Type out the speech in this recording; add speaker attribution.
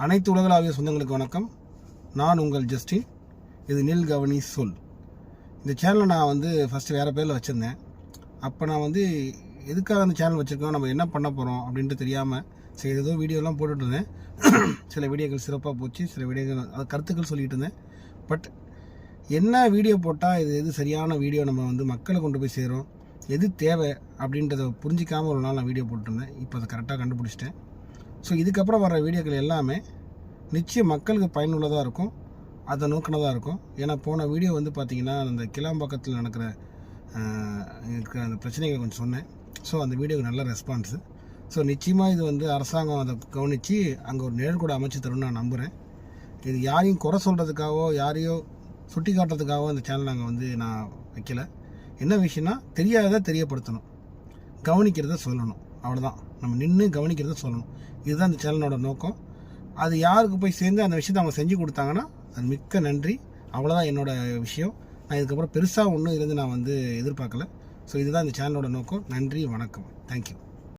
Speaker 1: அனைத்து உலகளாவிய சொந்தங்களுக்கு வணக்கம். நான் உங்கள் ஜஸ்டின். இது நில் கவனி சொல். இந்த சேனலை நான் ஃபஸ்ட்டு வேறு பேரில் வச்சுருந்தேன். அப்போ நான் எதுக்காக அந்த சேனல் வச்சுருக்கோம், நம்ம என்ன பண்ண போகிறோம் அப்படின்ட்டு தெரியாமல் சரி ஏதோ வீடியோலாம் போட்டுட்டு இருந்தேன். சில வீடியோக்கள் சிறப்பாக போச்சு, சில வீடியோக்கள் அது கருத்துக்கள் சொல்லிகிட்டு இருந்தேன். பட் என்ன வீடியோ போட்டால் எது சரியான வீடியோ நம்ம மக்களை கொண்டு போய் சேரும், எது தேவை அப்படின்றத புரிஞ்சிக்காமல் ஒரு நாள் நான் வீடியோ போட்டிருந்தேன். இப்போ அதை கரெக்டாக கண்டுபிடிச்சிட்டேன். ஸோ இதுக்கப்புறம் வர வீடியோக்கள் எல்லாமே நிச்சயம் மக்களுக்கு பயனுள்ளதாக இருக்கும், அதை நோக்கினதாக இருக்கும். ஏன்னா போன வீடியோ பார்த்திங்கன்னா அந்த கிளாம்பாக்கத்தில் நடக்கிற அந்த பிரச்சனைகளை கொஞ்சம் சொன்னேன். ஸோ அந்த வீடியோக்கு நல்ல ரெஸ்பான்ஸு. ஸோ நிச்சயமாக இது அரசாங்கம் அதை கவனித்து அங்கே ஒரு நிழல் கூட அமைச்சு தரும்னு நான் நம்புகிறேன். இது யாரையும் குறை சொல்கிறதுக்காகவோ யாரையோ சுட்டி காட்டுறதுக்காகவோ அந்த சேனல் நான் வைக்கலை. என்ன விஷயம்னா தெரியாததை தெரியப்படுத்தணும், கவனிக்கிறத சொல்லணும், அவ்வளோதான். நம்ம நின்று கவனிக்கிறத சொல்லணும். இதுதான் இந்த சேனலோட நோக்கம். அது யாருக்கு போய் சேர்ந்து அந்த விஷயத்தை அவங்க செஞ்சு கொடுத்தாங்கன்னா அது மிக்க நன்றி. அவ்வளோதான் என்னோடய விஷயம். நான் இதுக்கப்புறம் பெருசாக ஒன்றும் இருந்து நான் எதிர்பார்க்கல. ஸோ இதுதான் இந்த சேனலோட நோக்கம். நன்றி, வணக்கம், தேங்க்யூ.